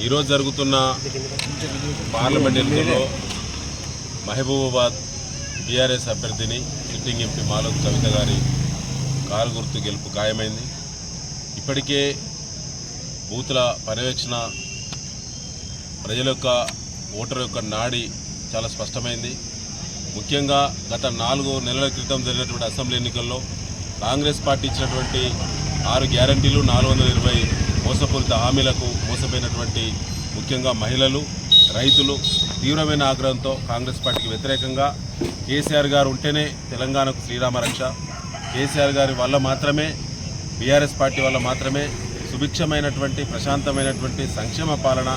ఈరోజు జరుగుతున్న పార్లమెంట్ ఎన్నికల్లో మహబూబాబాద్ బీఆర్ఎస్ అభ్యర్థిని సిట్టింగ్ ఎంపీ మాలోతు కవిత గారి కారు గుర్తు గెలుపు ఖాయమైంది. ఇప్పటికే బూతుల పర్యవేక్షణ ప్రజల యొక్క ఓటర్ యొక్క నాడి చాలా స్పష్టమైంది. ముఖ్యంగా గత 4 నెలల క్రితం జరిగినటువంటి అసెంబ్లీ ఎన్నికల్లో కాంగ్రెస్ పార్టీ ఇచ్చినటువంటి 6 గ్యారంటీలు 420 మోసపూరిత హామీలకు మోసపోయినటువంటి ముఖ్యంగా మహిళలు, రైతులు తీవ్రమైన ఆగ్రహంతో కాంగ్రెస్ పార్టీకి వ్యతిరేకంగా కేసీఆర్ గారు ఉంటేనే తెలంగాణకు శ్రీరామ రక్ష, కేసీఆర్ గారి వల్ల మాత్రమే, బీఆర్ఎస్ పార్టీ వల్ల మాత్రమే సుభిక్షమైనటువంటి ప్రశాంతమైనటువంటి సంక్షేమ పాలన,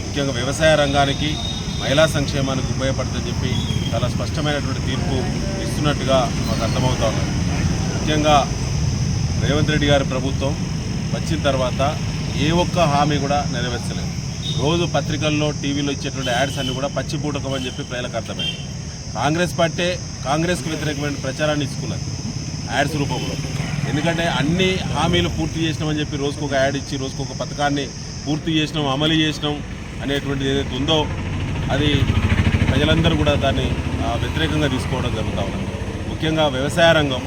ముఖ్యంగా వ్యవసాయ రంగానికి, మహిళా సంక్షేమానికి ఉపయోగపడుతుందని చెప్పి చాలా స్పష్టమైనటువంటి తీర్పు ఇస్తున్నట్టుగా మాకు అర్థమవుతా ఉన్నది. ముఖ్యంగా రేవంత్ రెడ్డి గారి ప్రభుత్వం వచ్చిన తర్వాత ఏ ఒక్క హామీ కూడా నెరవేర్చలేదు. రోజు పత్రికల్లో, టీవీలో ఇచ్చేటువంటి యాడ్స్ అన్నీ కూడా పచ్చిపూటకం అని చెప్పి ప్రజలకు అర్థమైంది. కాంగ్రెస్ పార్టీ కాంగ్రెస్కి వ్యతిరేకమైన ప్రచారాన్ని ఇచ్చుకున్నది యాడ్స్ రూపంలో. ఎందుకంటే అన్ని హామీలు పూర్తి చేసినామని చెప్పి రోజుకొక యాడ్ ఇచ్చి రోజుకొక పథకాన్ని పూర్తి చేసినాం, అమలు చేసినాం అనేటువంటిది ఏదైతే ఉందో అది ప్రజలందరూ కూడా దాన్ని వ్యతిరేకంగా తీసుకోవడం జరుగుతూ ఉన్నది. ముఖ్యంగా వ్యవసాయ రంగం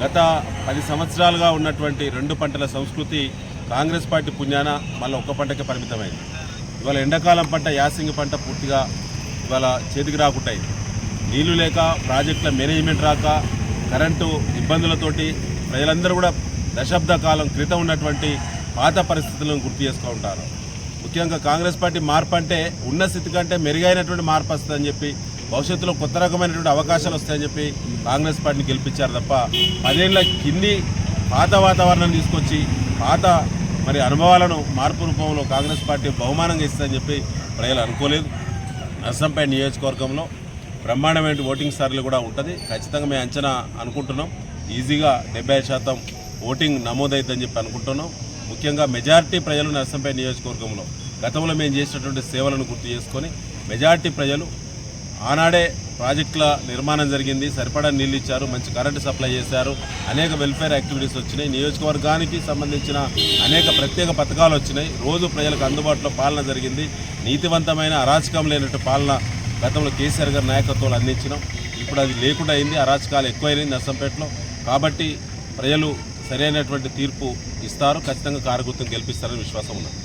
గత 10 సంవత్సరాలుగా ఉన్నటువంటి 2 పంటల సంస్కృతి కాంగ్రెస్ పార్టీ పుణ్యాన మళ్ళీ ఒక్క పంటకే పరిమితమైంది. ఇవాళ ఎండాకాలం పంట, యాసంగి పంట పూర్తిగా ఇవాళ చేతికి రాకుండా అయింది. నీళ్లు లేక, ప్రాజెక్టుల మేనేజ్మెంట్ రాక, కరెంటు ఇబ్బందులతోటి ప్రజలందరూ కూడా దశాబ్ద కాలం క్రితం ఉన్నటువంటి పాత పరిస్థితులను గుర్తు చేసుకుంటూ ఉంటారు. ముఖ్యంగా కాంగ్రెస్ పార్టీ మార్పు అంటే ఉన్న స్థితి కంటే మెరుగైనటువంటి మార్పు వస్తుందని చెప్పి, భవిష్యత్తులో కొత్త రకమైనటువంటి అవకాశాలు వస్తాయని చెప్పి కాంగ్రెస్ పార్టీని గెలిపించారు తప్ప 10 ఏళ్ల కింది పాత వాతావరణం తీసుకొచ్చి పాత అనుభవాలను మార్పు రూపంలో కాంగ్రెస్ పార్టీ బహుమానంగా ఇస్తుందని చెప్పి ప్రజలు అనుకోలేదు. నర్సంపేట నియోజకవర్గంలో బ్రహ్మాండమైన ఓటింగ్ సర్లు కూడా ఉంటుంది. ఖచ్చితంగా మేము అంచనా అనుకుంటున్నాం. ఈజీగా 75% ఓటింగ్ నమోదైద్దని చెప్పి అనుకుంటున్నాం. ముఖ్యంగా మెజారిటీ ప్రజలు నర్సంపేట నియోజకవర్గంలో గతంలో మేము చేసినటువంటి సేవలను గుర్తు చేసుకొని మెజారిటీ ప్రజలు ఆనాడే ప్రాజెక్టుల నిర్మాణం జరిగింది, సరిపడా నీళ్ళు ఇచ్చారు, మంచి కరెంటు సప్లై చేశారు, అనేక వెల్ఫేర్ యాక్టివిటీస్ వచ్చినాయి, నియోజకవర్గానికి సంబంధించిన అనేక ప్రత్యేక పథకాలు వచ్చినాయి, రోజు ప్రజలకు అందుబాటులో పాలన జరిగింది, నీతివంతమైన అరాచకం లేనట్టు పాలన గతంలో కేసీఆర్ గారి నాయకత్వంలో అందించినాం. ఇప్పుడు అది లేకుండా అయింది, అరాచకాలు ఎక్కువైనాయి నర్సంపేటలో. కాబట్టి ప్రజలు సరైనటువంటి తీర్పు ఇస్తారు, ఖచ్చితంగా కారు గుర్తును గెలిపిస్తారని విశ్వాసం ఉన్నది.